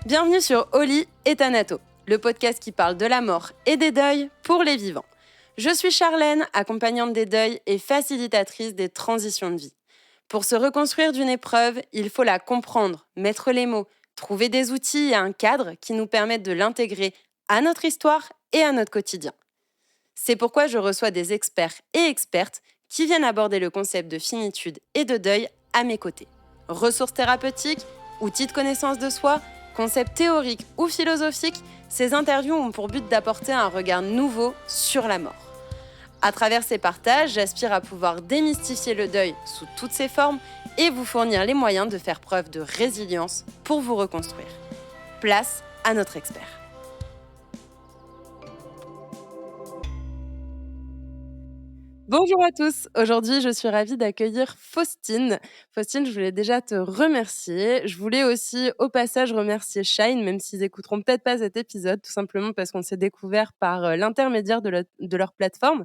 Bienvenue sur Oli et Thanato, le podcast qui parle de la mort et des deuils pour les vivants. Je suis Charlène, accompagnante des deuils et facilitatrice des transitions de vie. Pour se reconstruire d'une épreuve, il faut la comprendre, mettre les mots, trouver des outils et un cadre qui nous permettent de l'intégrer à notre histoire et à notre quotidien. C'est pourquoi je reçois des experts et expertes qui viennent aborder le concept de finitude et de deuil à mes côtés. Ressources thérapeutiques, outils de connaissance de soi, concepts théoriques ou philosophiques, ces interviews ont pour but d'apporter un regard nouveau sur la mort. À travers ces partages, j'aspire à pouvoir démystifier le deuil sous toutes ses formes et vous fournir les moyens de faire preuve de résilience pour vous reconstruire. Place à notre expert. Bonjour à tous, aujourd'hui je suis ravie d'accueillir Faustine. Faustine, je voulais déjà te remercier. Je voulais aussi au passage remercier Shine, même s'ils écouteront peut-être pas cet épisode, tout simplement parce qu'on s'est découvert par l'intermédiaire de leur plateforme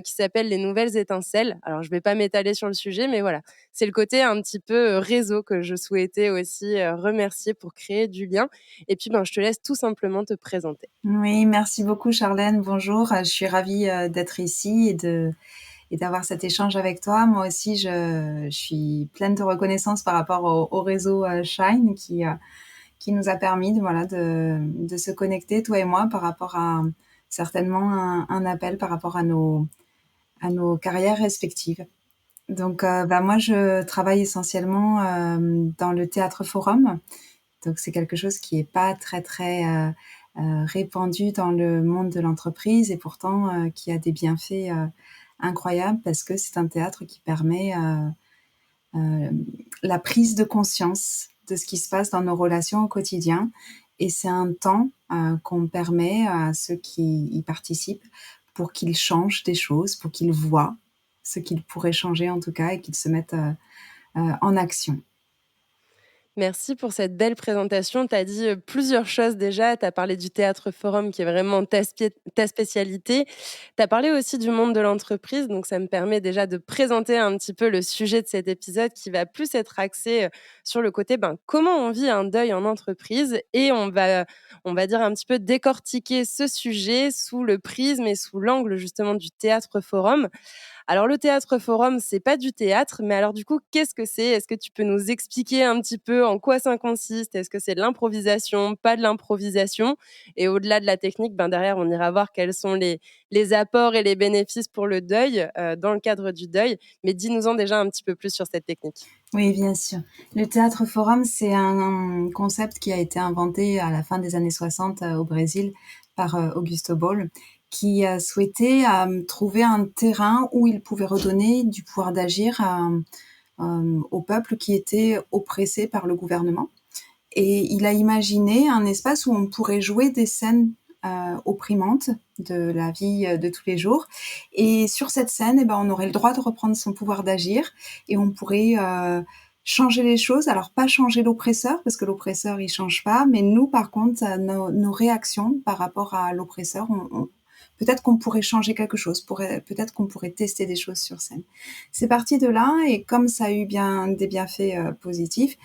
qui s'appelle Les Nouvelles Étincelles. Alors je vais pas m'étaler sur le sujet, mais voilà, c'est le côté un petit peu réseau que je souhaitais aussi remercier pour créer du lien. Et puis je te laisse tout simplement te présenter. Oui, merci beaucoup Charlène. Bonjour, je suis ravie d'être ici et d'avoir cet échange avec toi. Moi aussi, je suis pleine de reconnaissance par rapport au réseau Shine qui nous a permis de se connecter, toi et moi, par rapport à certainement un appel par rapport à nos carrières respectives. Donc, moi, je travaille essentiellement dans le théâtre forum. Donc c'est quelque chose qui est pas très répandu dans le monde de l'entreprise et pourtant qui a des bienfaits incroyables parce que c'est un théâtre qui permet la prise de conscience de ce qui se passe dans nos relations au quotidien. Et c'est un temps qu'on permet à ceux qui y participent pour qu'ils changent des choses, pour qu'ils voient ce qu'ils pourraient changer en tout cas et qu'ils se mettent en action. Merci pour cette belle présentation. Tu as dit plusieurs choses déjà. Tu as parlé du théâtre forum qui est vraiment ta spécialité. Tu as parlé aussi du monde de l'entreprise. Donc, ça me permet déjà de présenter un petit peu le sujet de cet épisode qui va plus être axé sur le côté comment on vit un deuil en entreprise. Et on va dire un petit peu décortiquer ce sujet sous le prisme et sous l'angle justement du théâtre forum. Alors le théâtre forum, c'est pas du théâtre, mais alors du coup, qu'est-ce que c'est? Est-ce que tu peux nous expliquer un petit peu en quoi ça consiste? Est-ce que c'est de l'improvisation, pas de l'improvisation? Et au-delà de la technique, derrière, on ira voir quels sont les apports et les bénéfices pour le deuil, dans le cadre du deuil. Mais dis-nous-en déjà un petit peu plus sur cette technique. Oui, bien sûr. Le théâtre forum, c'est un concept qui a été inventé à la fin des années 60 au Brésil par Augusto Boll, qui souhaitait trouver un terrain où il pouvait redonner du pouvoir d'agir au peuple qui était oppressé par le gouvernement. Et il a imaginé un espace où on pourrait jouer des scènes opprimantes de la vie de tous les jours. Et sur cette scène, on aurait le droit de reprendre son pouvoir d'agir et on pourrait changer les choses. Alors, pas changer l'oppresseur, parce que l'oppresseur, il change pas, mais nous, par contre, nos réactions par rapport à l'oppresseur, peut-être qu'on pourrait changer quelque chose, peut-être qu'on pourrait tester des choses sur scène. C'est parti de là, et comme ça a eu bien des bienfaits positifs,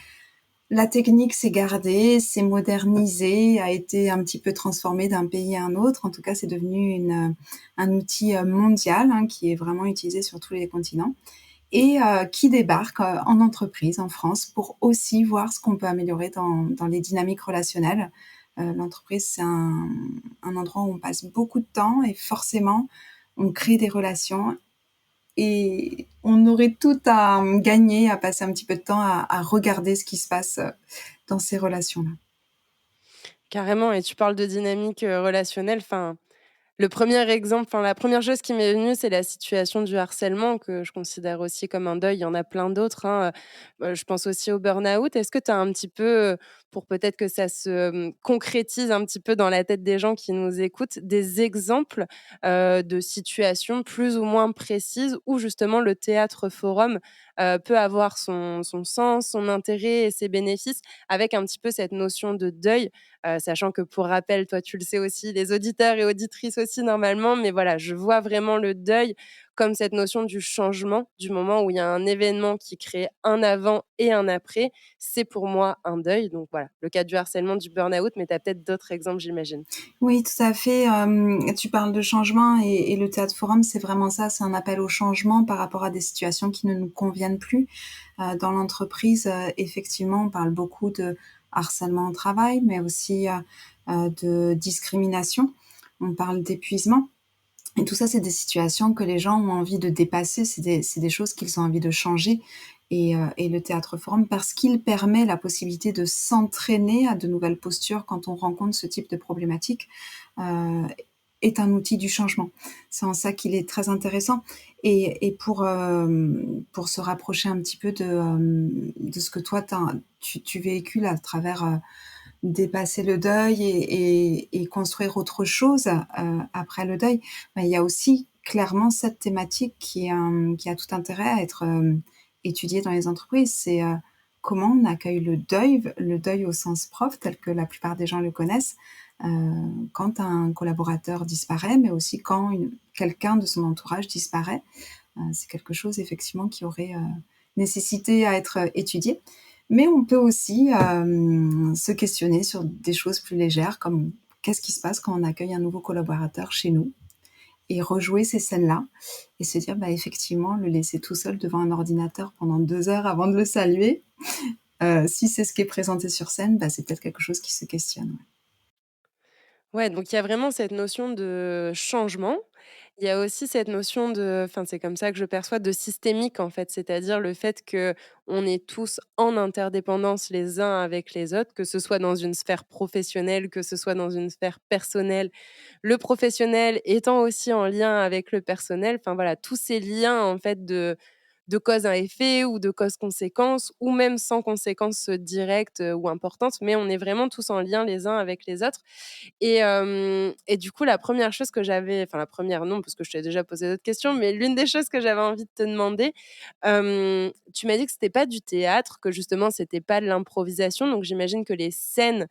la technique s'est gardée, s'est modernisée, a été un petit peu transformée d'un pays à un autre. En tout cas, c'est devenu un outil mondial qui est vraiment utilisé sur tous les continents et qui débarque en entreprise, en France, pour aussi voir ce qu'on peut améliorer dans les dynamiques relationnelles. L'entreprise, c'est un endroit où on passe beaucoup de temps et forcément, on crée des relations et on aurait tout à gagner à passer un petit peu de temps à regarder ce qui se passe dans ces relations-là. Carrément, et tu parles de dynamique relationnelle. Le premier exemple, la première chose qui m'est venue, c'est la situation du harcèlement que je considère aussi comme un deuil. Il y en a plein d'autres, hein, je pense aussi au burn-out. Est-ce que tu as un petit peu, pour peut-être que ça se, concrétise un petit peu dans la tête des gens qui nous écoutent, des exemples, de situations plus ou moins précises où justement le théâtre forum, peut avoir son sens, son intérêt et ses bénéfices avec un petit peu cette notion de deuil? Sachant que pour rappel, toi tu le sais aussi, les auditeurs et auditrices aussi normalement, mais voilà, je vois vraiment le deuil comme cette notion du changement, du moment où il y a un événement qui crée un avant et un après, c'est pour moi un deuil. Donc voilà, le cas du harcèlement, du burn-out, mais tu as peut-être d'autres exemples, j'imagine. Oui, tout à fait, tu parles de changement et le théâtre forum, c'est vraiment ça, c'est un appel au changement par rapport à des situations qui ne nous conviennent plus. Dans l'entreprise, effectivement, on parle beaucoup de harcèlement au travail, mais aussi, de discrimination. On parle d'épuisement. Et tout ça, c'est des situations que les gens ont envie de dépasser, c'est des choses qu'ils ont envie de changer et le théâtre forum, parce qu'il permet la possibilité de s'entraîner à de nouvelles postures quand on rencontre ce type de problématique, heu, est un outil du changement. C'est en ça qu'il est très intéressant et pour se rapprocher un petit peu de ce que toi tu véhicules à travers, dépasser le deuil et construire autre chose, après le deuil. Bah, il y a aussi clairement cette thématique qui a tout intérêt à être, étudiée dans les entreprises. C'est, comment on accueille le deuil au sens propre tel que la plupart des gens le connaissent, quand un collaborateur disparaît, mais aussi quand quelqu'un de son entourage disparaît. C'est quelque chose effectivement qui aurait, nécessité à être, étudié. Mais on peut aussi, se questionner sur des choses plus légères comme qu'est-ce qui se passe quand on accueille un nouveau collaborateur chez nous? Et rejouer ces scènes-là et se dire: «Bah, effectivement, le laisser tout seul devant un ordinateur pendant 2 heures avant de le saluer, si c'est ce qui est présenté sur scène, bah, c'est peut-être quelque chose qui se questionne, ouais». Ouais, donc il y a vraiment cette notion de changement. Il y a aussi cette notion de enfin, c'est comme ça que je perçois, de systémique, en fait. C'est-à-dire le fait que on est tous en interdépendance les uns avec les autres, que ce soit dans une sphère professionnelle, que ce soit dans une sphère personnelle. Le professionnel étant aussi en lien avec le personnel. Enfin voilà, tous ces liens, en fait, de cause à effet ou de cause-conséquence ou même sans conséquence, directe, ou importante, mais on est vraiment tous en lien les uns avec les autres. Et du coup, la première chose que j'avais enfin la première non, parce que je t'ai déjà posé d'autres questions, mais l'une des choses que j'avais envie de te demander, tu m'as dit que c'était pas du théâtre, que justement c'était pas de l'improvisation, donc j'imagine que les scènes,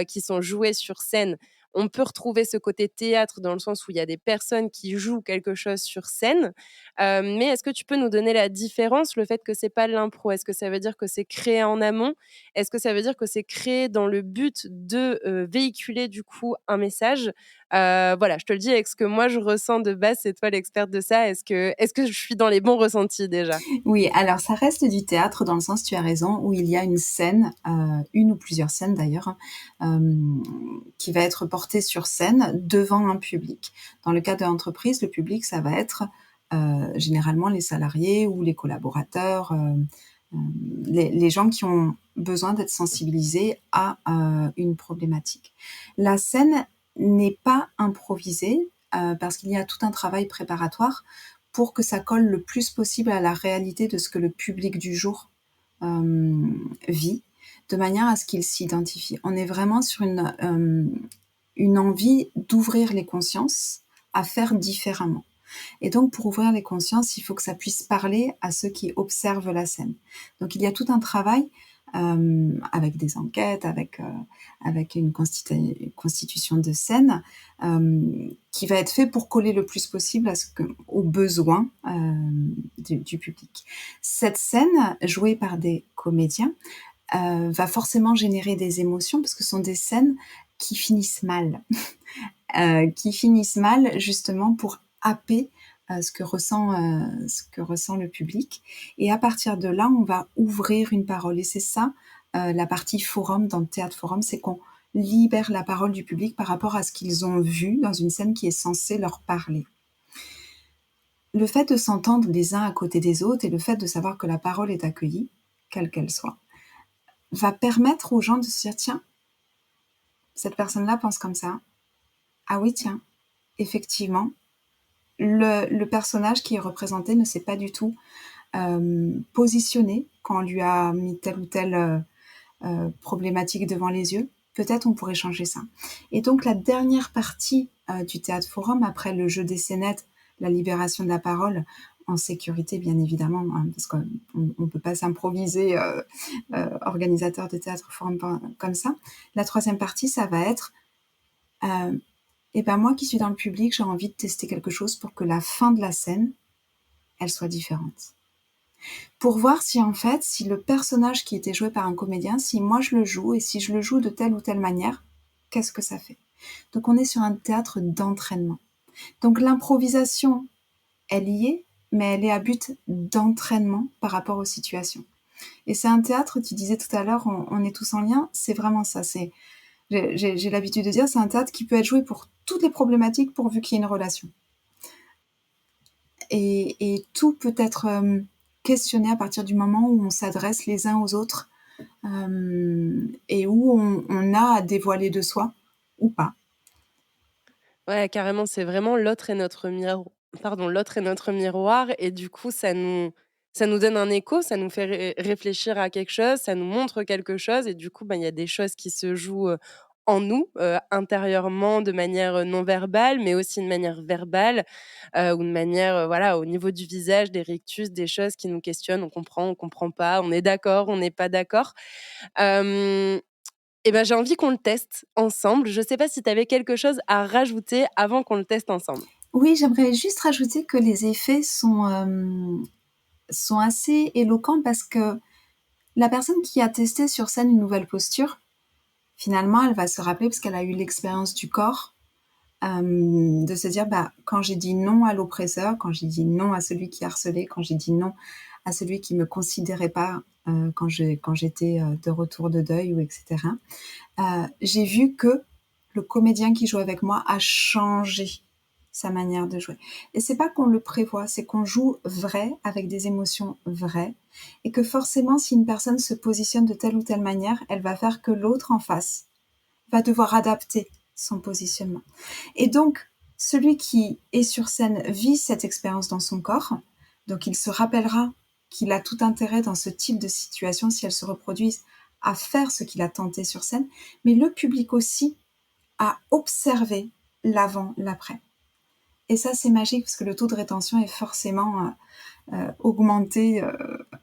qui sont jouées sur scène, on peut retrouver ce côté théâtre dans le sens où il y a des personnes qui jouent quelque chose sur scène. Mais est-ce que tu peux nous donner la différence, le fait que c'est pas de l'impro? Est-ce que ça veut dire que c'est créé en amont? Est-ce que ça veut dire que c'est créé dans le but de, véhiculer du coup un message? Voilà, je te le dis avec ce que moi je ressens de base, c'est toi l'experte de ça. Est-ce que je suis dans les bons ressentis déjà? Oui, alors ça reste du théâtre dans le sens, tu as raison, où il y a une scène, une ou plusieurs scènes d'ailleurs, hein, qui va être portée sur scène devant un public. Dans le cas de l'entreprise, le public, ça va être, généralement les salariés ou les collaborateurs, les gens qui ont besoin d'être sensibilisés à, une problématique. La scène n'est pas improvisée, parce qu'il y a tout un travail préparatoire pour que ça colle le plus possible à la réalité de ce que le public du jour, vit, de manière à ce qu'il s'identifie. On est vraiment sur une envie d'ouvrir les consciences à faire différemment et donc pour ouvrir les consciences, il faut que ça puisse parler à ceux qui observent la scène. Donc il y a tout un travail, avec des enquêtes, avec une constitution de scène, qui va être fait pour coller le plus possible aux besoins, du public. Cette scène, jouée par des comédiens, va forcément générer des émotions parce que ce sont des scènes qui finissent mal. Qui finissent mal justement pour happer, ce que ressent le public et à partir de là, on va ouvrir une parole et c'est ça, la partie forum dans le théâtre forum, c'est qu'on libère la parole du public par rapport à ce qu'ils ont vu dans une scène qui est censée leur parler. Le fait de s'entendre les uns à côté des autres et le fait de savoir que la parole est accueillie, quelle qu'elle soit, va permettre aux gens de se dire: «Tiens, cette personne-là pense comme ça. Ah oui, tiens, effectivement, le personnage qui est représenté ne s'est pas du tout, positionné quand on lui a mis telle ou telle, problématique devant les yeux. Peut-être on pourrait changer ça» et donc la dernière partie, du théâtre forum après le jeu des scénettes, la libération de la parole, en sécurité bien évidemment, hein, parce qu'on ne peut pas s'improviser, organisateur de théâtre forum comme ça. La troisième partie, ça va être, heu et ben, moi qui suis dans le public, j'ai envie de tester quelque chose pour que la fin de la scène elle soit différente. Pour voir si en fait, si le personnage qui était joué par un comédien, si moi je le joue et si je le joue de telle ou telle manière, qu'est-ce que ça fait? Donc on est sur un théâtre d'entraînement. Donc l'improvisation, elle y est, mais elle est à but d'entraînement par rapport aux situations. Et c'est un théâtre, tu disais tout à l'heure, on est tous en lien, c'est vraiment ça. J'ai l'habitude de dire, c'est un théâtre qui peut être joué pour toutes les problématiques pourvu qu'il y ait une relation. Et tout peut être questionné à partir du moment où on s'adresse les uns aux autres et où on a à dévoiler de soi ou pas. Ouais, carrément, c'est vraiment l'autre est notre miroir et du coup, ça nous donne un écho, ça nous fait réfléchir à quelque chose, ça nous montre quelque chose et du coup, ben, il y a des choses qui se jouent, en nous, intérieurement de manière, non verbale, mais aussi de manière verbale, ou de manière, voilà, au niveau du visage, des rictus, des choses qui nous questionnent, on comprend pas, on est d'accord, on n'est pas d'accord. Hem Et ben, j'ai envie qu'on le teste ensemble. Je sais pas si tu avais quelque chose à rajouter avant qu'on le teste ensemble? Oui, j'aimerais juste rajouter que les effets sont assez éloquents parce que la personne qui a testé sur scène une nouvelle posture, finalement, elle va se rappeler parce qu'elle a eu l'expérience du corps, de se dire, bah, quand j'ai dit non à l'oppresseur, quand j'ai dit non à celui qui harcelait, quand j'ai dit non à celui qui me considérait pas, quand j'étais, de retour de deuil ou et cetera, j'ai vu que le comédien qui joue avec moi a changé sa manière de jouer. Et c'est pas qu'on le prévoit, c'est qu'on joue vrai, avec des émotions vraies, et que forcément, si une personne se positionne de telle ou telle manière, elle va faire que l'autre en face va devoir adapter son positionnement. Et donc, celui qui est sur scène vit cette expérience dans son corps, donc il se rappellera qu'il a tout intérêt dans ce type de situation, si elles se reproduisent, à faire ce qu'il a tenté sur scène, mais le public aussi a observé l'avant, l'après. Et ça, c'est magique parce que le taux de rétention est forcément augmenté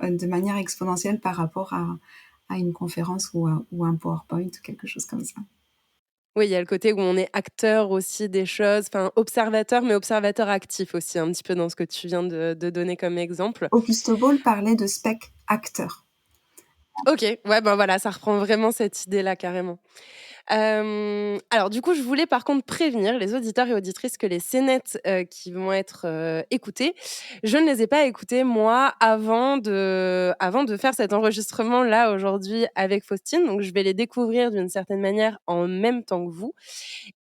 de manière exponentielle par rapport à une conférence ou un PowerPoint ou quelque chose comme ça. Oui, il y a le côté où on est acteur aussi des choses, enfin observateur, mais observateur actif aussi, un petit peu dans ce que tu viens de donner comme exemple. Augusto Boll parlait de spec acteur. OK, ouais, ben, voilà, ça reprend vraiment cette idée-là carrément. Alors du coup, je voulais par contre prévenir les auditeurs et auditrices que les scénettes, qui vont être, écoutées, je ne les ai pas écoutées moi avant de faire cet enregistrement-là aujourd'hui avec Faustine, donc je vais les découvrir d'une certaine manière en même temps que vous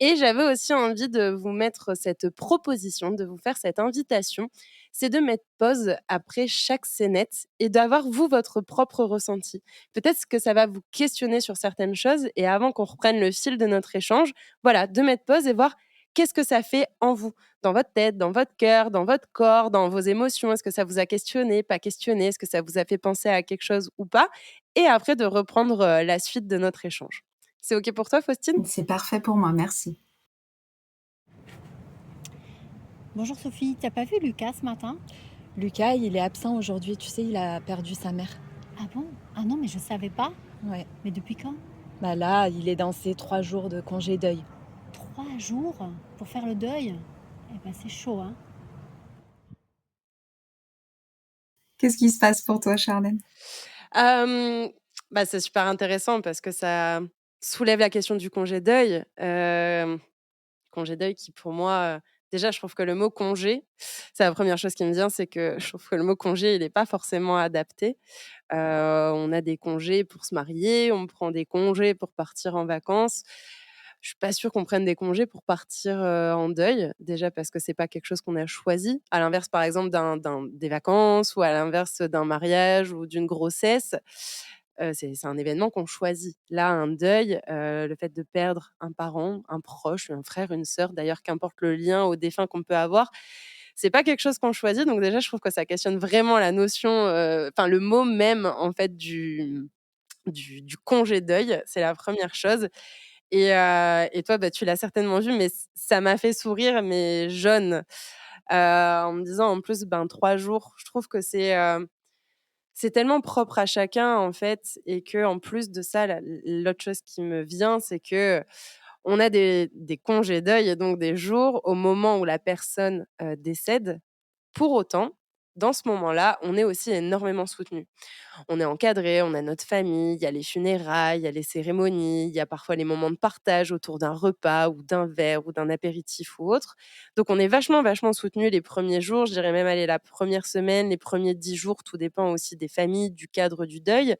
et j'avais aussi envie de vous mettre cette proposition, de vous faire cette invitation, c'est de mettre pause après chaque scénette et d'avoir vous votre propre ressenti. Peut-être que ça va vous questionner sur certaines choses et avant qu'on reprenne le fil de notre échange, voilà, de mettre pause et voir qu'est-ce que ça fait en vous, dans votre tête, dans votre cœur, dans votre corps, dans vos émotions. Est-ce que ça vous a questionné, pas questionné? Est-ce que ça vous a fait penser à quelque chose ou pas? Et après de reprendre la suite de notre échange. C'est OK pour toi, Faustine? C'est parfait pour moi, merci. Bonjour Sophie, t'as pas vu Lucas ce matin? Lucas, il est absent aujourd'hui, tu sais, il a perdu sa mère. Ah bon? Ah non, mais je savais pas. Ouais. Mais depuis quand? Bah là, il est dans ses 3 jours de congé deuil. 3 jours pour faire le deuil? Eh ben c'est chaud, hein? Qu'est-ce qui se passe pour toi, Charlène? Hem, Bah, c'est super intéressant parce que ça soulève la question du congé deuil. Congé deuil qui pour moi, déjà je trouve que le mot congé, c'est la première chose qui me vient, c'est que je trouve que le mot congé, il est pas forcément adapté. On a des congés pour se marier, on prend des congés pour partir en vacances. Je suis pas sûre qu'on prenne des congés pour partir, en deuil. Déjà parce que c'est pas quelque chose qu'on a choisi. À l'inverse, par exemple, des vacances ou à l'inverse d'un mariage ou d'une grossesse, c'est un événement qu'on choisit. Là, un deuil, le fait de perdre un parent, un proche, un frère, une sœur, d'ailleurs, qu'importe le lien au défunt qu'on peut avoir, c'est pas quelque chose qu'on choisit. Donc déjà, je trouve que ça questionne vraiment la notion, enfin le mot même en fait du congé deuil, c'est la première chose et toi, bah, tu l'as certainement vu, mais ça m'a fait sourire, mais jaune, en me disant en plus, ben 3 jours, je trouve que c'est tellement propre à chacun en fait et que en plus de ça, l'autre chose qui me vient, c'est que on a des congés deuil et donc des jours au moment où la personne, décède. Pour autant, dans ce moment-là, on est aussi énormément soutenu. On est encadré, on a notre famille, il y a les funérailles, il y a les cérémonies, il y a parfois les moments de partage autour d'un repas ou d'un verre ou d'un apéritif ou autre. Donc on est vachement, vachement soutenu les premiers jours, je dirais même aller la première semaine, les premiers 10 jours, tout dépend aussi des familles, du cadre du deuil.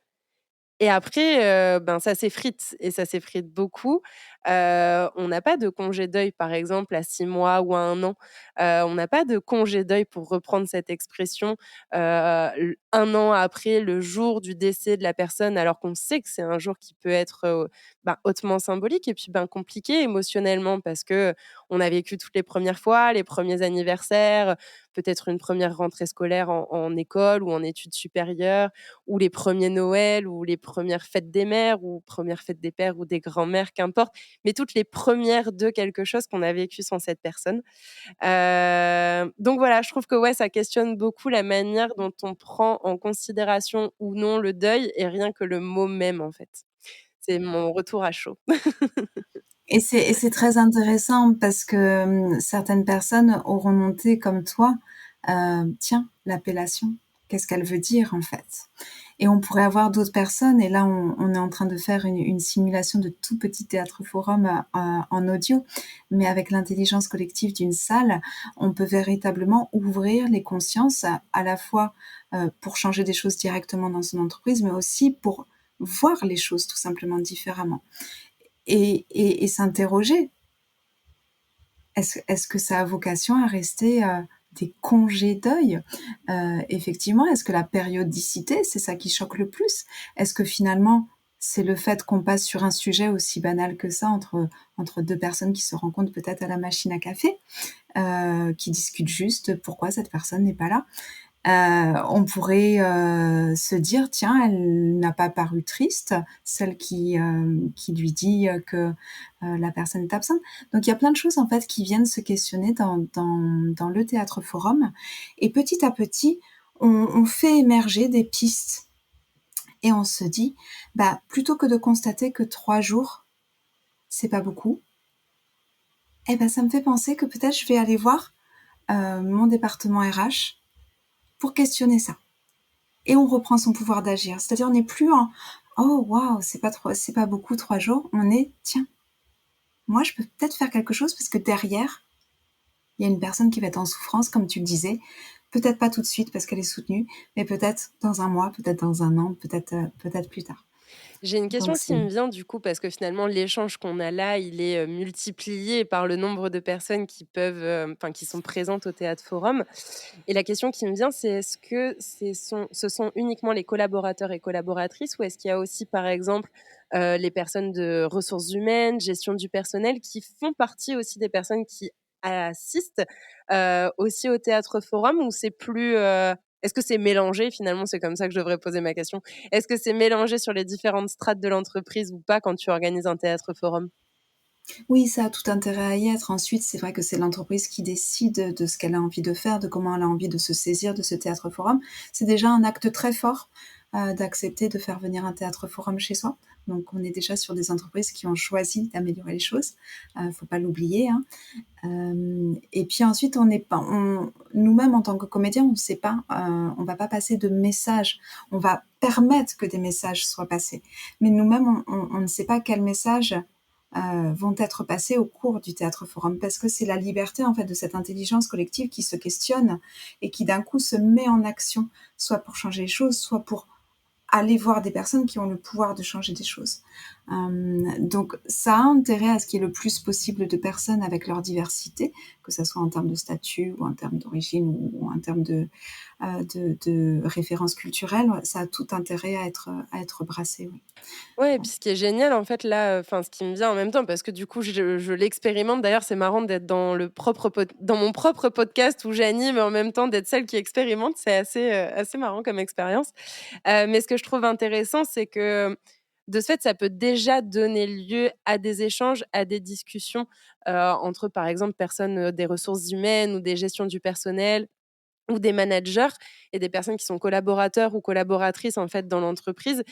Et après, ben, ça s'effrite et ça s'effrite beaucoup. On n'a pas de congé deuil, par exemple, à 6 mois ou à 1 an. On n'a pas de congé deuil pour reprendre cette expression, l 1 an après le jour du décès de la personne, alors qu'on sait que c'est un jour qui peut être, ben, hautement symbolique et puis, ben, compliqué émotionnellement parce qu'on a vécu toutes les premières fois, les premiers anniversaires, peut-être une première rentrée scolaire en école ou en études supérieures ou les premiers Noëls ou les premières fêtes des mères ou premières fêtes des pères ou des grands-mères, qu'importe, mais toutes les premières de quelque chose qu'on a vécu sans cette personne. Donc voilà, je trouve que ouais, ça questionne beaucoup la manière dont on prend en considération ou non le deuil et rien que le mot même, en fait. C'est mon retour à chaud. Et c'est très intéressant parce que, certaines personnes auront noté comme toi, «Tiens, l'appellation, qu'est-ce qu'elle veut dire en fait?» Et on pourrait avoir d'autres personnes et là on est en train de faire une simulation de tout petit théâtre forum, en audio, mais avec l'intelligence collective d'une salle, on peut véritablement ouvrir les consciences à la fois, pour changer des choses directement dans son entreprise, mais aussi pour voir les choses tout simplement différemment et s'interroger. Est-ce que ça a vocation à rester, des congés deuil? Effectivement, est-ce que la périodicité, c'est ça qui choque le plus? Est-ce que finalement, c'est le fait qu'on passe sur un sujet aussi banal que ça entre 2 personnes qui se rencontrent peut-être à la machine à café, qui discutent juste pourquoi cette personne n'est pas là? On pourrait, se dire: «Tiens, elle n'a pas paru triste», celle qui lui dit, que, la personne est absente. Donc il y a plein de choses, en fait, qui viennent se questionner dans le théâtre forum et petit à petit, on fait émerger des pistes et on se dit: «Bah, plutôt que de constater que 3 jours, c'est pas beaucoup, et bah, ça me fait penser que peut-être je vais aller voir, mon département RH pour questionner ça». Et on reprend son pouvoir d'agir. C'est-à-dire, on n'est plus en «Oh waouh, c'est pas beaucoup 3 jours». On est: «Tiens, moi je peux peut-être faire quelque chose parce que derrière, il y a une personne qui va être en souffrance», comme tu le disais. Peut-être pas tout de suite parce qu'elle est soutenue, mais peut-être dans un mois, peut-être dans un an, peut-être plus tard. J'ai une Donc question qui c'est me vient du coup parce que finalement l'échange qu'on a là, il est, multiplié par le nombre de personnes qui peuvent, enfin qui sont présentes au Théâtre Forum et la question qui me vient, c'est est-ce que ce sont uniquement les collaborateurs et collaboratrices ou est-ce qu'il y a aussi par exemple, les personnes de ressources humaines, gestion du personnel qui font partie aussi des personnes qui assistent, aussi au Théâtre Forum ou c'est plus, est-ce que c'est mélangé finalement? C'est comme ça que je devrais poser ma question. Est-ce que c'est mélangé sur les différentes strates de l'entreprise ou pas quand tu organises un théâtre forum? Oui, ça a tout intérêt à y être. Ensuite, c'est vrai que c'est l'entreprise qui décide de ce qu'elle a envie de faire, de comment elle a envie de se saisir de ce théâtre forum. C'est déjà un acte très fort, d'accepter de faire venir un théâtre forum chez soi. Donc on est déjà sur des entreprises qui ont choisi d'améliorer les choses, faut pas l'oublier, hein. Et puis ensuite, on n'est pas on nous-mêmes en tant que comédiens, on ne sait pas, on va pas passer de messages. On va permettre que des messages soient passés. Mais nous-mêmes, on ne sait pas quels messages, vont être passés au cours du théâtre forum. Parce que c'est la liberté, en fait, de cette intelligence collective qui se questionne et qui d'un coup se met en action, soit pour changer les choses, soit pour aller voir des personnes qui ont le pouvoir de changer des choses. Donc ça a intérêt à ce qu'il y ait le plus possible de personnes avec leur diversité, que ça soit en termes de statut ou en termes d'origine ou en termes de références culturelles. Ouais, ça a tout intérêt à être brassé, oui. Ouais et puis ce qui est génial en fait là, enfin ce qui me vient en même temps parce que du coup je l'expérimente d'ailleurs c'est marrant d'être dans mon propre podcast où j'anime et en même temps d'être celle qui expérimente, c'est assez, assez marrant comme expérience. Mais ce que je trouve intéressant c'est que, de ce fait ça peut déjà donner lieu à des échanges, à des discussions, entre par exemple personnes, des ressources humaines ou des gestions du personnel ou des managers et des personnes qui sont collaborateurs ou collaboratrices, en fait, dans l'entreprise,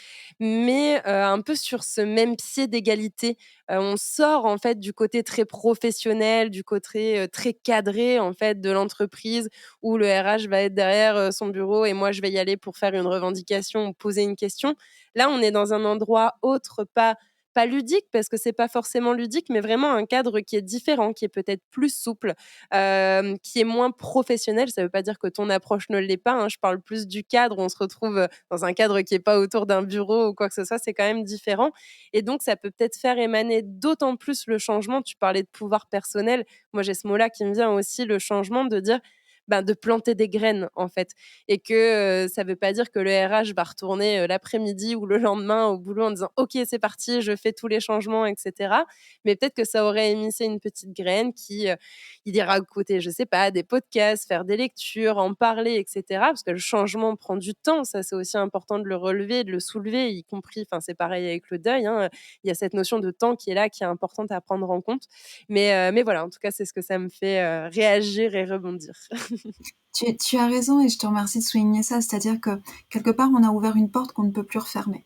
mais un peu sur ce même pied d'égalité. On sort, en fait, du côté très professionnel, du côté, très cadré, en fait, de l'entreprise où le RH va être derrière, son bureau et moi, je vais y aller pour faire une revendication ou poser une question. Là, on est dans un endroit autre, pas ludique parce que c'est pas forcément ludique, mais vraiment un cadre qui est différent, qui est peut-être plus souple, qui est moins professionnel. Ça veut pas dire que ton approche ne l'est pas, hein. Je parle plus du cadre. On se retrouve, dans un cadre qui est pas autour d'un bureau ou quoi que ce soit, c'est quand même différent et donc ça peut peut-être faire émaner d'autant plus le changement. Tu parlais de pouvoir personnel. Moi, j'ai ce mot-là qui me vient aussi, le changement, de dire, ben, de planter des graines, en fait et que, ça veut pas dire que le RH va retourner, l'après-midi ou le lendemain au boulot en disant: «OK, c'est parti, je fais tous les changements» et cetera. Mais peut-être que ça aurait émissé une petite graine qui, il ira écouter, je sais pas, des podcasts, faire des lectures, en parler et cetera. Parce que le changement prend du temps, ça, c'est aussi important de le relever, de le soulever, y compris enfin, c'est pareil avec le deuil, hein, il y a cette notion de temps qui est là, qui est importante à prendre en compte. Mais voilà, en tout cas, c'est ce que ça me fait, réagir et rebondir. Tu as raison et je te remercie de souligner ça. C'est-à-dire que, quelque part, on a ouvert une porte qu'on ne peut plus refermer.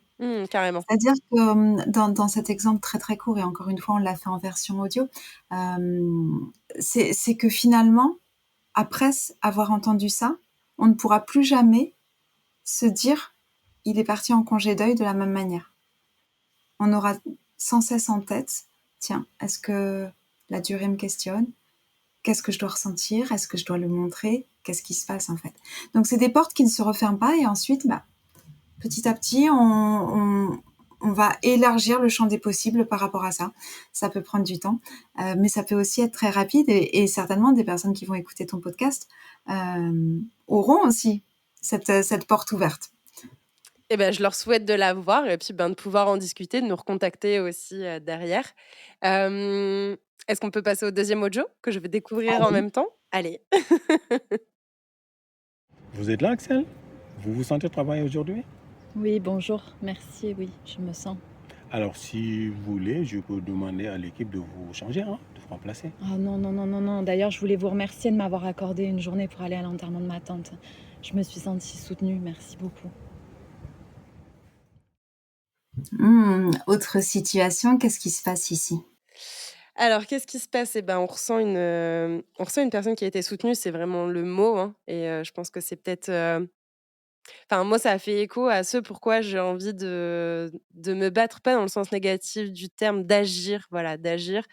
Carrément. C'est-à-dire que, dans cet exemple très, très court et encore une fois, on l'a fait en version audio, c'est que finalement, après avoir entendu ça, on ne pourra plus jamais se dire: «Il est parti en congé deuil» de la même manière. On aura sans cesse en tête: «Tiens, est-ce que la durée me questionne? Qu'est-ce que je dois ressentir? Est-ce que je dois le montrer? Qu'est-ce qui se passe, en fait?» Donc c'est des portes qui ne se referment pas et ensuite, bah, petit à petit, on va élargir le champ des possibles par rapport à ça. Ça peut prendre du temps, mais ça peut aussi être très rapide et certainement des personnes qui vont écouter ton podcast, auront aussi cette porte ouverte. Eh ben, je leur souhaite de l'avoir et puis, ben, de pouvoir en discuter, de nous recontacter aussi, derrière. Hem, Est-ce qu'on peut passer au deuxième audio que je vais découvrir en Allez. même temps? Allez. Vous êtes là, Axel? Vous vous sentez travailler aujourd'hui? Oui, bonjour, merci, oui, je me sens. Alors, si vous voulez, je peux demander à l'équipe de vous changer, hein, de vous remplacer. Ah non, non, non, non, non. D'ailleurs, je voulais vous remercier de m'avoir accordé une journée pour aller à l'enterrement de ma tante. Je me suis sentie soutenue, merci beaucoup. Autre situation, qu'est-ce qui se passe ici? Alors, qu'est-ce qui se passe? Eh ben, on ressent une personne qui a été soutenue, c'est vraiment le mot, hein et je pense que c'est peut-être, enfin, moi, ça a fait écho à ce pourquoi j'ai envie de me battre, pas dans le sens négatif du terme, d'agir, voilà, d'agir,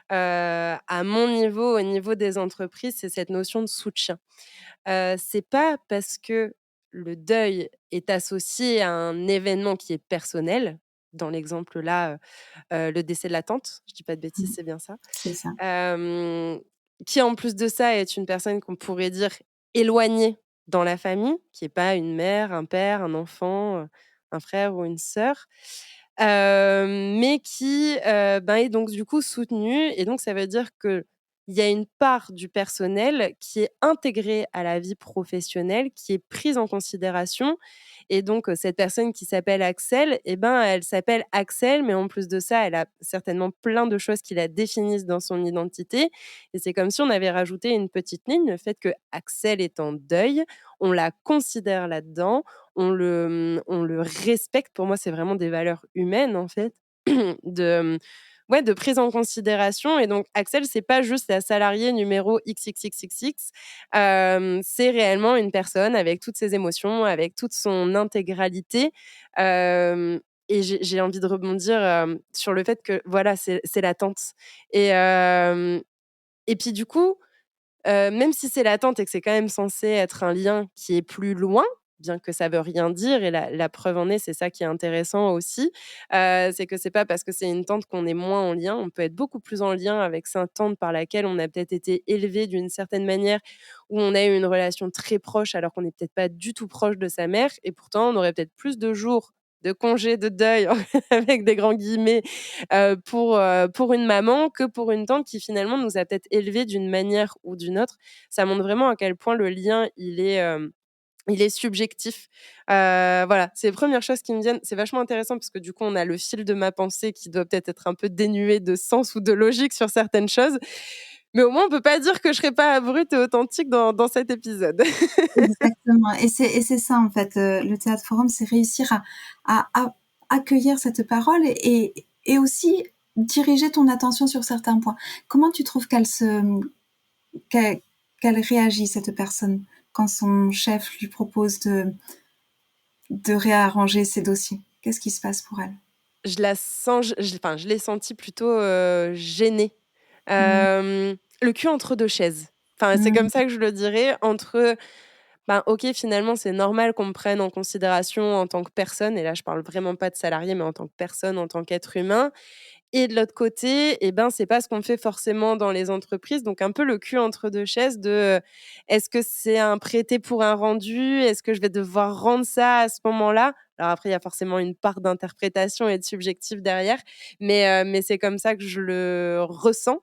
à mon niveau, au niveau des entreprises, c'est cette notion de soutien. C'est pas parce que le deuil est associé à un événement qui est personnel, dans l'exemple là, le décès de la tante, je dis pas de bêtises, Mmh, c'est bien ça? c'est ça. Hem, qui en plus de ça est une personne qu'on pourrait dire éloignée dans la famille, qui est pas une mère, un père, un enfant, un frère ou une sœur, mais qui, ben, est donc du coup soutenue et donc ça veut dire qu'il y a une part du personnel qui est intégrée à la vie professionnelle, qui est prise en considération et donc cette personne qui s'appelle Axel et ben, elle s'appelle Axel, mais en plus de ça, elle a certainement plein de choses qui la définissent dans son identité et c'est comme si on avait rajouté une petite ligne, le fait que Axel est en deuil, on la considère là-dedans, on le respecte. Pour moi, c'est vraiment des valeurs humaines, en fait, de, ouais, de prise en considération et donc Axel, c'est pas juste la salariée numéro XXXXX, c'est réellement une personne avec toutes ses émotions, avec toute son intégralité, hem et j'ai envie de rebondir, sur le fait que, voilà, c'est la tante et puis du coup, même si c'est latente et que c'est quand même censé être un lien qui est plus loin, bien que ça veut rien dire et la preuve en est, c'est ça qui est intéressant aussi, c'est que c'est pas parce que c'est une tante qu'on est moins en lien. On peut être beaucoup plus en lien avec sa tante par laquelle on a peut-être été élevé d'une certaine manière, où on a eu une relation très proche alors qu'on n'est peut-être pas du tout proche de sa mère et pourtant on aurait peut-être plus de jours de congés de deuil avec des grands guillemets, pour une maman que pour une tante qui finalement nous a peut-être élevés d'une manière ou d'une autre. Ça montre vraiment à quel point le lien il est subjectif. Voilà, c'est les premières choses qui me viennent. C'est vachement intéressant parce que du coup, on a le fil de ma pensée qui doit peut-être être un peu dénué de sens ou de logique sur certaines choses. Mais au moins, on peut pas dire que je serais pas brute et authentique dans cet épisode. Exactement et c'est ça, en fait, le théâtre forum, c'est réussir à accueillir cette parole et aussi diriger ton attention sur certains points. Comment tu trouves qu'elle qu'elle réagit, cette personne, quand son chef lui propose de réarranger ses dossiers? Qu'est-ce qui se passe pour elle? Je la sens enfin, je l'ai sentie plutôt, gênée. Mmh. Le cul entre 2 chaises. Enfin, c'est comme Mmh. ça que je le dirais, entre, ben, OK, finalement, c'est normal qu'on me prenne en considération en tant que personne et là, je parle vraiment pas de salarié, mais en tant que personne, en tant qu'être humain. Et de l'autre côté, et ben, c'est pas ce qu'on fait forcément dans les entreprises, donc un peu le cul entre 2 chaises de, est-ce que c'est un prêté pour un rendu? Est-ce que je vais devoir rendre ça à ce moment-là? Alors après, il y a forcément une part d'interprétation et de subjectif derrière, mais c'est comme ça que je le ressens,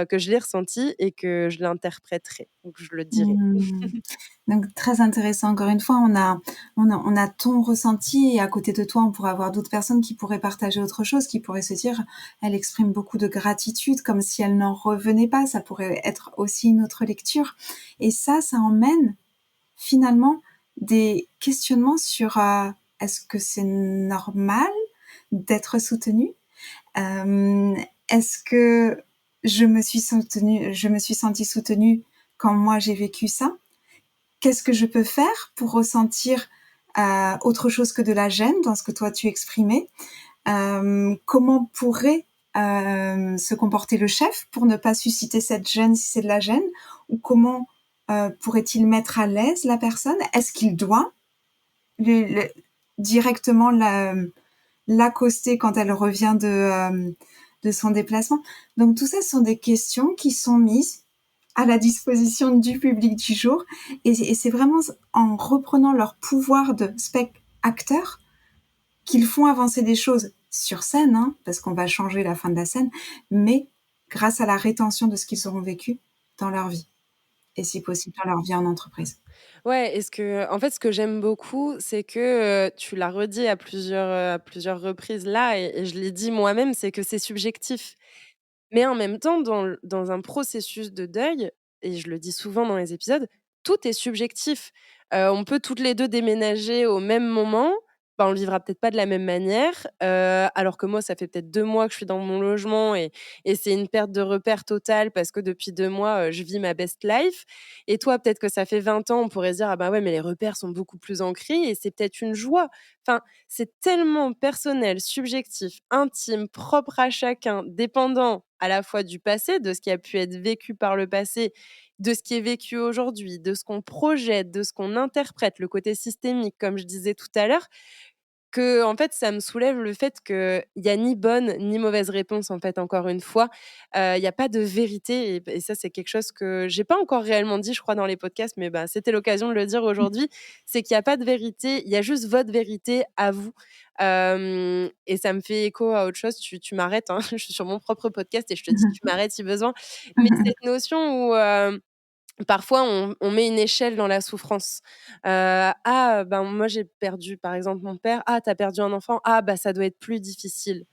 que je l'ai ressenti et que je l'interpréterai, donc je le dirai. Mmh. Donc très intéressant. Encore une fois, on a ton ressenti et à côté de toi, on pourrait avoir d'autres personnes qui pourraient partager autre chose, qui pourraient se dire: «Elle exprime beaucoup de gratitude, comme si elle n'en revenait pas». Ça pourrait être aussi une autre lecture et ça emmène finalement des questionnements sur, est-ce que c'est normal d'être soutenu? Hem, Est-ce que je me suis sentie soutenue quand moi j'ai vécu ça? Qu'est-ce que je peux faire pour ressentir, autre chose que de la gêne dans ce que toi tu exprimais? Comment pourrait, se comporter le chef pour ne pas susciter cette gêne si c'est de la gêne? Ou comment, pourrait-il mettre à l'aise la personne? Est-ce qu'il doit le directement l'accoster quand elle revient de son déplacement? Donc tout ça, ce sont des questions qui sont mises à la disposition du public du jour et c'est vraiment en reprenant leur pouvoir de acteur qu'ils font avancer des choses sur scène, hein, parce qu'on va changer la fin de la scène, mais grâce à la rétention de ce qu'ils auront vécu dans leur vie et si possible dans leur vie en entreprise. Ouais, et en fait, ce que j'aime beaucoup, c'est que, tu l'as redit à plusieurs reprises là et je l'ai dit moi-même, c'est que c'est subjectif. Mais en même temps, dans un processus de deuil, et je le dis souvent dans les épisodes, tout est subjectif. On peut toutes les 2 déménager au même moment, bah, on le vivra peut-être pas de la même manière, alors que moi, ça fait peut-être 2 mois que je suis dans mon logement et c'est une perte de repère totale parce que depuis 2 mois, je vis ma best life, et toi, peut-être que ça fait 20 ans, on pourrait se dire: «Ah bah, ouais, mais les repères sont beaucoup plus ancrés» et c'est peut-être une joie. Enfin, c'est tellement personnel, subjectif, intime, propre à chacun, dépendant à la fois du passé, de ce qui a pu être vécu par le passé, de ce qui est vécu aujourd'hui, de ce qu'on projette, de ce qu'on interprète, le côté systémique, comme je disais tout à l'heure, que en fait, ça me soulève le fait qu'il y a ni bonne ni mauvaise réponse, en fait, encore une fois. Il y a pas de vérité et ça, c'est quelque chose que j'ai pas encore réellement dit, je crois, dans les podcasts, mais bah, c'était l'occasion de le dire aujourd'hui. C'est qu'il y a pas de vérité, il y a juste votre vérité à vous. Et ça me fait écho à autre chose. Tu m'arrêtes, hein, je suis sur mon propre podcast et je te dis: «Tu m'arrêtes si besoin». Mais cette notion où, parfois, on met une échelle dans la souffrance. «Ah, ben, moi, j'ai perdu, par exemple, mon père. Ah, tu as perdu un enfant. Ah, bah, ça doit être plus difficile».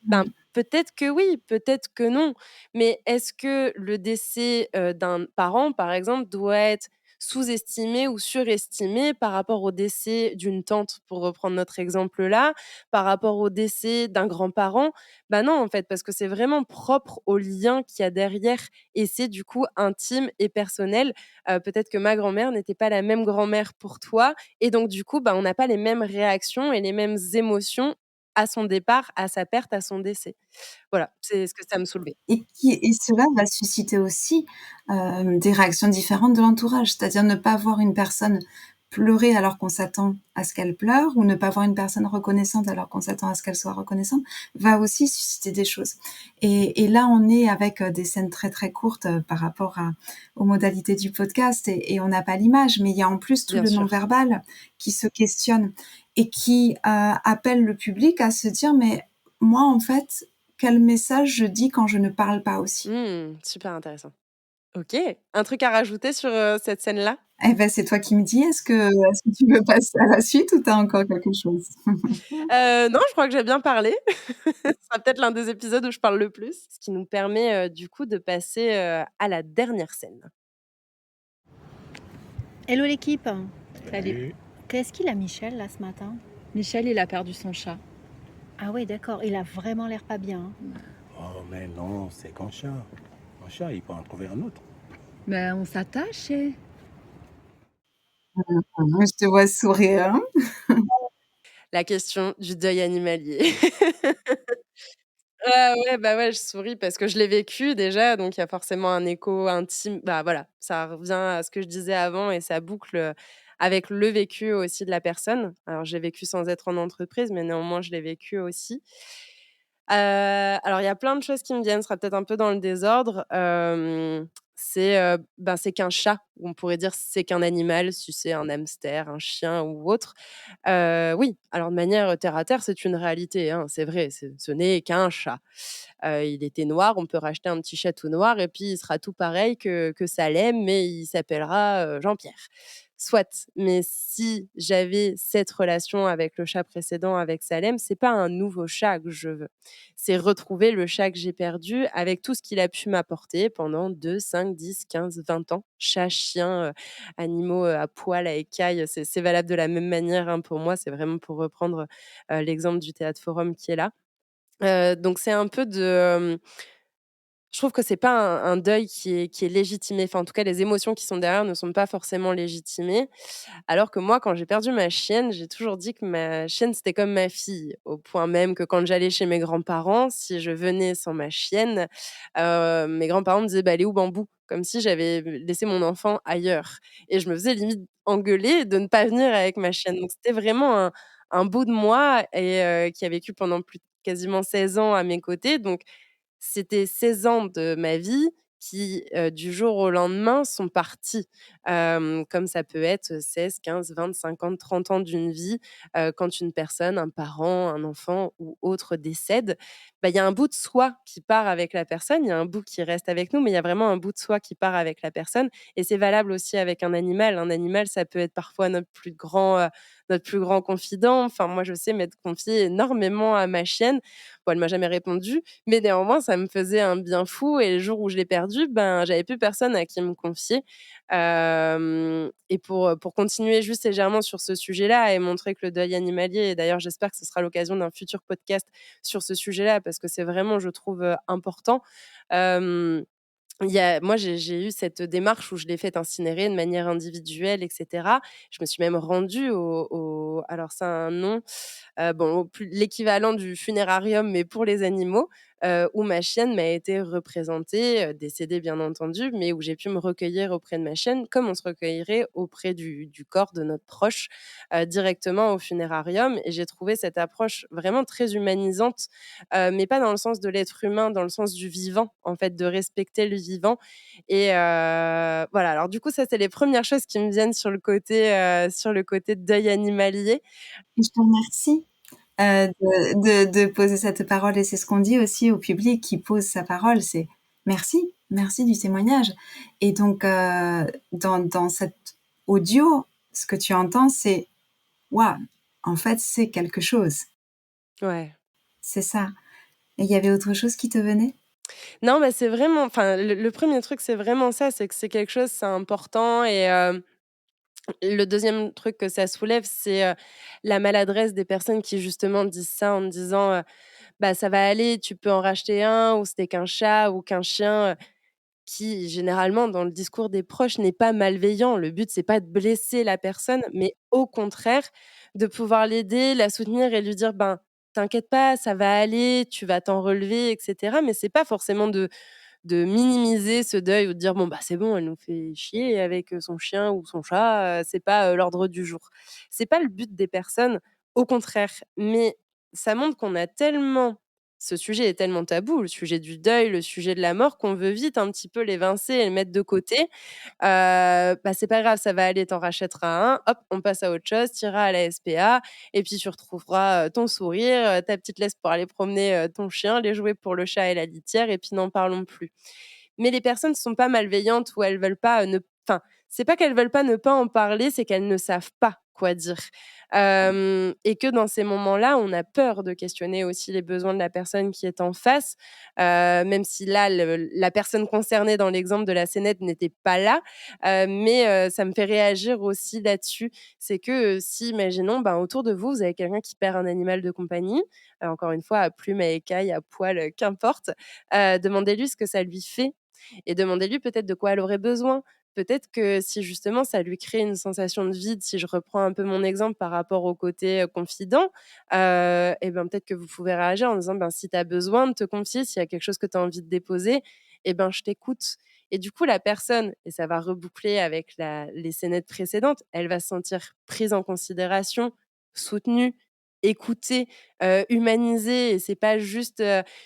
Ben, Mmh. peut-être que oui, peut-être que non. Mais est-ce que le décès, d'un parent, par exemple, doit être sous-estimé ou surestimé par rapport au décès d'une tante, pour reprendre notre exemple là, par rapport au décès d'un grand-parent? Ben non, en fait, parce que c'est vraiment propre au lien qu'il y a derrière et c'est du coup intime et personnel. Peut-être que ma grand-mère n'était pas la même grand-mère pour toi et donc du coup, ben, on n'a pas les mêmes réactions et les mêmes émotions à son départ, à sa perte, à son décès. Voilà, c'est ce que ça me soulevait. Et cela va susciter aussi, des réactions différentes de l'entourage. C'est-à-dire ne pas voir une personne pleurer alors qu'on s'attend à ce qu'elle pleure ou ne pas voir une personne reconnaissante alors qu'on s'attend à ce qu'elle soit reconnaissante, va aussi susciter des choses. Et là, on est avec, des scènes très, très courtes, par rapport aux modalités du podcast et on n'a pas l'image, mais il y a en plus tout Bien le sûr. non-verbal qui se questionne et qui, appelle le public à se dire: «Mais moi, en fait, quel message je dis quand je ne parle pas aussi?» Super intéressant. OK. Un truc à rajouter sur, cette scène-là? Eh ben, c'est toi qui me dis, est-ce que tu veux passer à la suite ou tu as encore quelque chose? Non, je crois que j'ai bien parlé. Ce sera peut-être l'un des épisodes où je parle le plus. Ce qui nous permet, du coup de passer, à la dernière scène. Hello l'équipe. Salut. Salut. Qu'est-ce qu'il a Michel là ce matin? Michel, il a perdu son chat. Ah oui, d'accord, il a vraiment l'air pas bien, hein. Oh, mais non, c'est qu'un chat. Un chat, il peut en trouver un autre. Mais on s'attache et... Je te vois sourire, hein. La question du deuil animalier. Ouais, ouais, bah, ouais, je souris parce que je l'ai vécu déjà, donc il y a forcément un écho intime. Bah, voilà, ça revient à ce que je disais avant et ça boucle, avec le vécu aussi de la personne. Alors j'ai vécu sans être en entreprise, mais néanmoins je l'ai vécu aussi. Alors il y a plein de choses qui me viennent, ce sera peut-être un peu dans le désordre. C'est qu'un chat, on pourrait dire c'est qu'un animal, si c'est un hamster, un chien ou autre. Oui, alors de manière terre à terre, c'est une réalité, hein, c'est vrai, ce n'est qu'un chat. Il était noir, on peut racheter un petit chat tout noir et puis il sera tout pareil que Salem, mais il s'appellera, Jean-Pierre. Soit, mais si j'avais cette relation avec le chat précédent, avec Salem, c'est pas un nouveau chat que je veux. C'est retrouver le chat que j'ai perdu avec tout ce qu'il a pu m'apporter pendant 2, 5, 10, 15, 20 ans. Chat, chien, animaux, à poil, à écailles, c'est valable de la même manière, hein, pour moi. C'est vraiment pour reprendre, l'exemple du Théâtre Forum qui est là. Donc c'est un peu je trouve que c'est pas un deuil qui est légitimé. Enfin, en tout cas, les émotions qui sont derrière ne sont pas forcément légitimées. Alors que moi, quand j'ai perdu ma chienne, j'ai toujours dit que ma chienne, c'était comme ma fille. Au point même que quand j'allais chez mes grands-parents, si je venais sans ma chienne, mes grands-parents me disaient: «Bah, elle est où Bambou?» Comme si j'avais laissé mon enfant ailleurs et je me faisais limite engueuler de ne pas venir avec ma chienne. Donc c'était vraiment un bout de moi et qui a vécu pendant plus de quasiment 16 ans à mes côtés. Donc c'était 16 ans de ma vie qui, du jour au lendemain sont partis. Comme ça peut être 16, 15, 20, 50, 30 ans d'une vie, quand une personne, un parent, un enfant ou autre décède, bah, il y a un bout de soi qui part avec la personne, il y a un bout qui reste avec nous, mais il y a vraiment un bout de soi qui part avec la personne et c'est valable aussi avec un animal. Un animal, ça peut être parfois notre plus grand confident. Enfin, moi, je sais m'être confiée énormément à ma chienne. Bon, elle m'a jamais répondu, mais néanmoins, ça me faisait un bien fou et le jour où je l'ai perdue, ben, j'avais plus personne à qui me confier. Et pour continuer juste légèrement sur ce sujet-là et montrer que le deuil animalier et d'ailleurs j'espère que ce sera l'occasion d'un futur podcast sur ce sujet-là parce que c'est vraiment, je trouve, important. Hem moi, j'ai eu cette démarche où je l'ai fait incinérer de manière individuelle et cetera. Je me suis même rendue au alors c'est un nom, bon, au plus l'équivalent du funérarium, mais pour les animaux, où ma chienne m'a été représentée, décédée bien entendu, mais où j'ai pu me recueillir auprès de ma chienne comme on se recueillerait auprès du corps de notre proche, directement au funérarium et j'ai trouvé cette approche vraiment très humanisante, mais pas dans le sens de l'être humain, dans le sens du vivant, en fait, de respecter le vivant et voilà. Alors du coup, ça, c'est les premières choses qui me viennent sur le côté deuil animalier. Je te remercie, de poser cette parole et c'est ce qu'on dit aussi au public qui pose sa parole, c'est: «Merci, merci du témoignage» et donc dans cet audio, ce que tu entends, c'est: «Waouh, en fait, c'est quelque chose». Ouais. C'est ça et il y avait autre chose qui te venait? Non, mais c'est vraiment enfin, le 1er truc, c'est vraiment ça, c'est que c'est quelque chose, c'est important et le deuxième truc que ça soulève, c'est, la maladresse des personnes qui justement disent ça en disant, «Bah, ça va aller, tu peux en racheter un» ou «C'était qu'un chat» ou qu'un chien», qui généralement dans le discours des proches n'est pas malveillant. Le but, c'est pas de blesser la personne, mais au contraire de pouvoir l'aider, la soutenir et lui dire: «Ben, t'inquiète pas, ça va aller, tu vas t'en relever» et cetera. Mais c'est pas forcément de minimiser ce deuil ou de dire: «Bon, bah, c'est bon, elle nous fait chier avec, son chien ou son chat, c'est pas, l'ordre du jour». C'est pas le but des personnes, au contraire, mais ça montre qu'on a tellement ce sujet est tellement tabou, le sujet du deuil, le sujet de la mort, qu'on veut vite un petit peu l'évincer et le mettre de côté. Bah, c'est pas grave, ça va aller, tu rachèteras un, hop, on passe à autre chose, tu iras à la SPA et puis tu retrouveras, ton sourire, ta petite laisse pour aller promener, ton chien, les jouets pour le chat et la litière et puis n'en parlons plus. Mais les personnes ne sont pas malveillantes ou elles veulent pas, ne enfin, c'est pas qu'elles veulent pas ne pas en parler, c'est qu'elles ne savent pas quoi dire. Et que dans ces moments-là, on a peur de questionner aussi les besoins de la personne qui est en face, même si là, la personne concernée dans l'exemple de la scénette n'était pas là. Mais ça me fait réagir aussi là-dessus. C'est que, si imaginons, ben, autour de vous, vous avez quelqu'un qui perd un animal de compagnie, encore une fois à plumes, à écailles, à poils, qu'importe, demandez-lui ce que ça lui fait et demandez-lui peut-être de quoi elle aurait besoin. Peut-être que si justement ça lui crée une sensation de vide, si je reprends un peu mon exemple par rapport au côté, confident, et ben, peut-être que vous pouvez réagir en disant: «Ben, si tu as besoin de te confier, s'il y a quelque chose que tu as envie de déposer, et ben, je t'écoute». Et du coup, la personne, et ça va reboucler avec les scénettes précédentes, elle va se sentir prise en considération, soutenue, écoutée, humanisée, et c'est pas juste,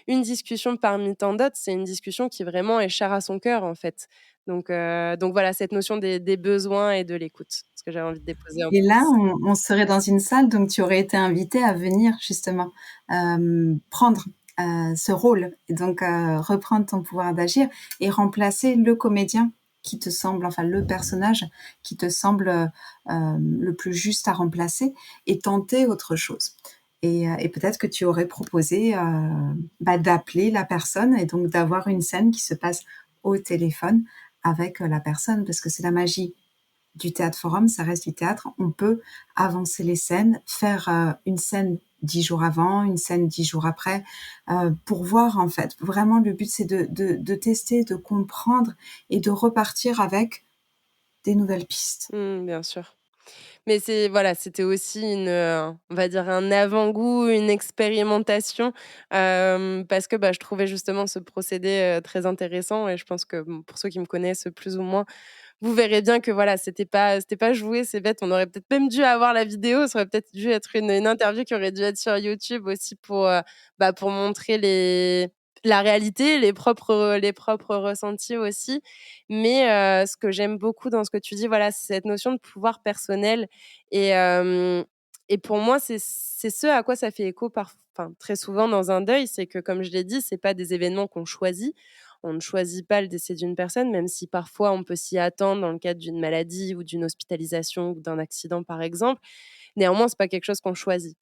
une discussion parmi tant d'autres, c'est une discussion qui vraiment est chère à son cœur, en fait. Donc voilà, cette notion des besoins et de l'écoute, ce que j'avais envie de déposer en Et là, plus. on serait dans une salle, donc tu aurais été invité à venir justement, prendre, ce rôle et donc reprendre ton pouvoir d'agir et remplacer le comédien qui te semble enfin le personnage qui te semble, le plus juste à remplacer et tenter autre chose. Et peut-être que tu aurais proposé, d'appeler la personne et donc d'avoir une scène qui se passe au téléphone avec, la personne parce que c'est la magie du théâtre forum, ça reste du théâtre. On peut avancer les scènes, faire, une scène 10 jours avant, une scène 10 jours après, pour voir en fait. Vraiment le but c'est de tester, de comprendre et de repartir avec des nouvelles pistes. Bien sûr. Mais c'est voilà, c'était aussi on va dire un avant-goût, une expérimentation, parce que, bah, je trouvais justement ce procédé, très intéressant, et je pense que, bon, pour ceux qui me connaissent plus ou moins, vous verrez bien que voilà, c'était pas joué, c'est bête. On aurait peut-être même dû avoir la vidéo, ça aurait peut-être dû être une interview qui aurait dû être sur YouTube aussi pour montrer la réalité, les propres ressentis aussi. Mais ce que j'aime beaucoup dans ce que tu dis, voilà, c'est cette notion de pouvoir personnel, et pour moi, c'est ce à quoi ça fait écho enfin, très souvent dans un deuil, c'est que, comme je l'ai dit, c'est pas des événements qu'on choisit. On ne choisit pas le décès d'une personne, même si parfois on peut s'y attendre dans le cadre d'une maladie ou d'une hospitalisation ou d'un accident, par exemple. Néanmoins, c'est pas quelque chose qu'on choisit.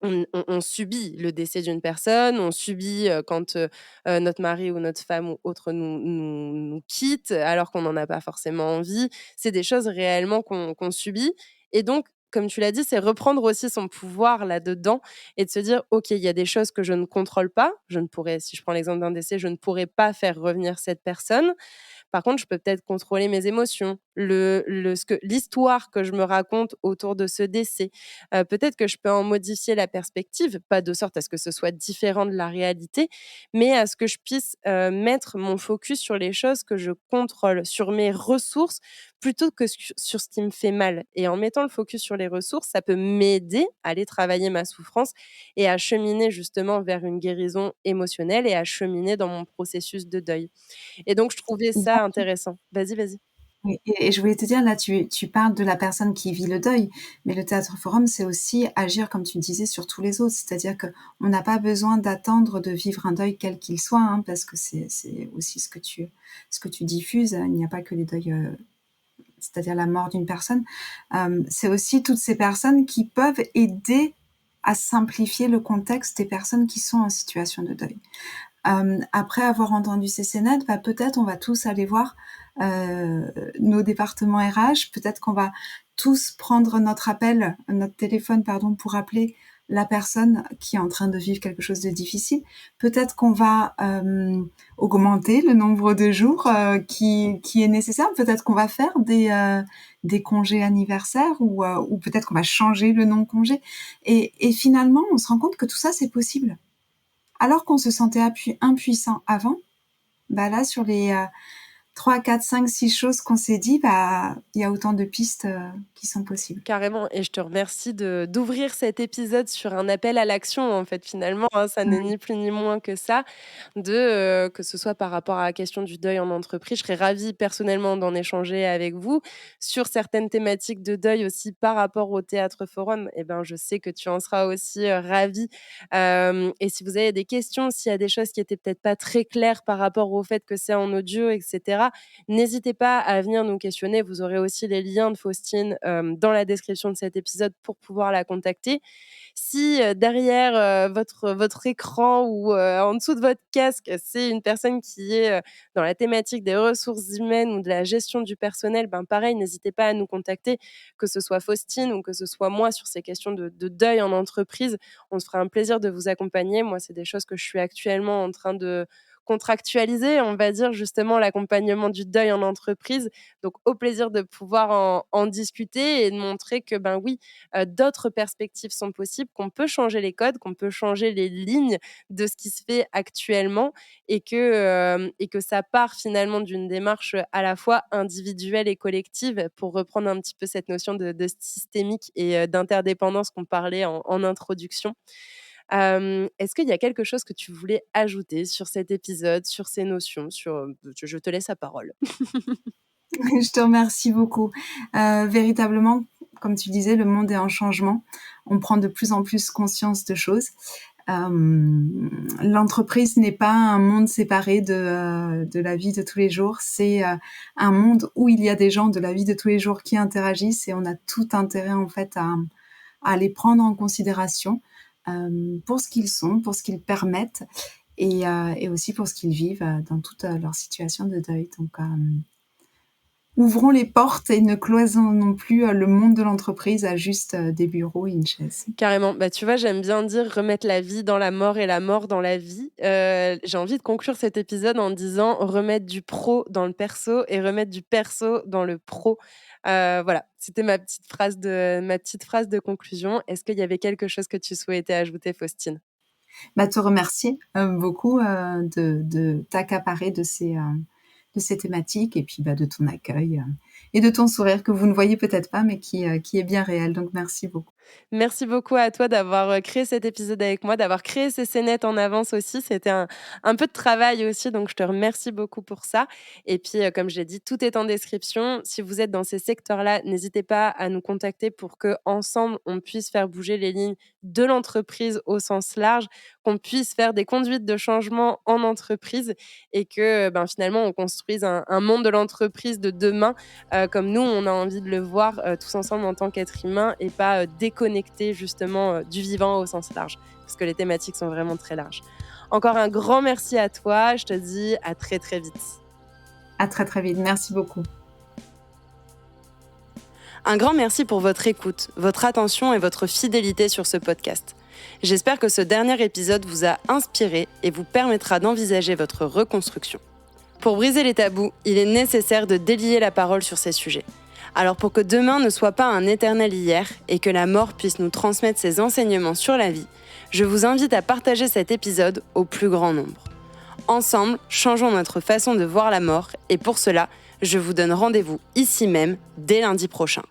On subit le décès d'une personne, on subit, quand, notre mari ou notre femme ou autre nous quitte, alors qu'on n'en a pas forcément envie. C'est des choses réellement qu'on subit, et donc, comme tu l'as dit, c'est reprendre aussi son pouvoir là-dedans et de se dire: «OK, il y a des choses que je ne contrôle pas. Je ne pourrais», si je prends l'exemple d'un décès, je ne pourrais pas faire revenir cette personne. Par contre, je peux peut-être contrôler mes émotions, l'histoire que je me raconte autour de ce décès. Peut-être que je peux en modifier la perspective, pas de sorte à ce que ce soit différent de la réalité, mais à ce que je puisse, mettre mon focus sur les choses que je contrôle, sur mes ressources, plutôt que sur ce qui me fait mal. Et en mettant le focus sur les ressources, ça peut m'aider à aller travailler ma souffrance et à cheminer justement vers une guérison émotionnelle et à cheminer dans mon processus de deuil. Et donc je trouvais Et là ça intéressant. Vas-y, vas-y. oui et je voulais te dire là, tu parles de la personne qui vit le deuil, mais le théâtre forum, c'est aussi agir comme tu disais sur tous les autres. C'est-à-dire qu'on n'a pas besoin d'attendre de vivre un deuil quel qu'il soit, hein, parce que c'est aussi ce que tu diffuses. Il n'y a pas que les deuils, c'est-à-dire la mort d'une personne. C'est aussi toutes ces personnes qui peuvent aider à simplifier le contexte des personnes qui sont en situation de deuil. Après avoir entendu ces scénettes, bah, peut-être on va tous aller voir, nos départements RH. Peut-être qu'on va tous prendre notre téléphone pardon, pour appeler la personne qui est en train de vivre quelque chose de difficile. Peut-être qu'on va, augmenter le nombre de jours, qui est nécessaire. Peut-être qu'on va faire des congés anniversaires ou peut-être qu'on va changer le nom congé et finalement, on se rend compte que tout ça, c'est possible. Alors qu'on se sentait impuissant avant, bah là sur les 3, 4, 5, 6 choses qu'on s'est dit, bah il y a autant de pistes qui sont possibles. Carrément, et je te remercie d'ouvrir cet épisode sur un appel à l'action, en fait, finalement, hein. Ça n'est Ouais. ni plus ni moins que ça, que ce soit par rapport à la question du deuil en entreprise. Je serais ravie personnellement d'en échanger avec vous sur certaines thématiques de deuil aussi par rapport au Théâtre Forum. Et ben, je sais que tu en seras aussi, ravie. Et si vous avez des questions, s'il y a des choses qui étaient peut-être pas très claires par rapport au fait que c'est en audio, etc., etc. N'hésitez pas à venir nous questionner. Vous aurez aussi les liens de Faustine dans la description de cet épisode pour pouvoir la contacter. Si derrière votre écran ou en dessous de votre casque, c'est une personne qui est dans la thématique des ressources humaines ou de la gestion du personnel, pareil, n'hésitez pas à nous contacter, que ce soit Faustine ou que ce soit moi sur ces questions de deuil en entreprise. On se fera un plaisir de vous accompagner. Moi, c'est des choses que je suis actuellement en train de contractualiser, on va dire, justement, l'accompagnement du deuil en entreprise. Donc, au plaisir de pouvoir en discuter et de montrer que, oui, d'autres perspectives sont possibles, qu'on peut changer les codes, qu'on peut changer les lignes de ce qui se fait actuellement et que ça part finalement d'une démarche à la fois individuelle et collective, pour reprendre un petit peu cette notion de systémique et d'interdépendance qu'on parlait en introduction. Est-ce qu'il y a quelque chose que tu voulais ajouter sur cet épisode, sur ces notions, je te laisse la parole. Je te remercie beaucoup. Véritablement, comme tu disais, le monde est en changement. On prend de plus en plus conscience de choses. L'entreprise n'est pas un monde séparé de la vie de tous les jours. C'est un monde où il y a des gens de la vie de tous les jours qui interagissent, et on a tout intérêt en fait à les prendre en considération pour ce qu'ils sont, pour ce qu'ils permettent, et aussi pour ce qu'ils vivent dans toute leur situation de deuil. Donc, ouvrons les portes et ne cloisonnons plus le monde de l'entreprise à juste des bureaux et une chaise. Carrément. Tu vois, j'aime bien dire remettre la vie dans la mort et la mort dans la vie. J'ai envie de conclure cet épisode en disant remettre du pro dans le perso et remettre du perso dans le pro. Voilà, c'était ma petite phrase de conclusion. Est-ce qu'il y avait quelque chose que tu souhaitais ajouter, Faustine ? Te remercier beaucoup de t'accaparer de ces thématiques, et puis de ton accueil et de ton sourire que vous ne voyez peut-être pas, mais qui est bien réel. Donc, merci beaucoup. Merci beaucoup à toi d'avoir créé cet épisode avec moi, d'avoir créé ces scénettes en avance aussi. C'était un peu de travail aussi, donc je te remercie beaucoup pour ça. Et puis, comme je l'ai dit, tout est en description. Si vous êtes dans ces secteurs-là, n'hésitez pas à nous contacter pour qu'ensemble, on puisse faire bouger les lignes de l'entreprise au sens large, qu'on puisse faire des conduites de changement en entreprise et que finalement, on construise un monde de l'entreprise de demain comme nous, on a envie de le voir tous ensemble en tant qu'être humain, et pas déconnecté justement du vivant au sens large, parce que les thématiques sont vraiment très larges. Encore un grand merci à toi, je te dis à très très vite. À très très vite, merci beaucoup. Un grand merci pour votre écoute, votre attention et votre fidélité sur ce podcast. J'espère que ce dernier épisode vous a inspiré et vous permettra d'envisager votre reconstruction. Pour briser les tabous, il est nécessaire de délier la parole sur ces sujets. Alors pour que demain ne soit pas un éternel hier et que la mort puisse nous transmettre ses enseignements sur la vie, je vous invite à partager cet épisode au plus grand nombre. Ensemble, changeons notre façon de voir la mort, et pour cela, je vous donne rendez-vous ici même dès lundi prochain.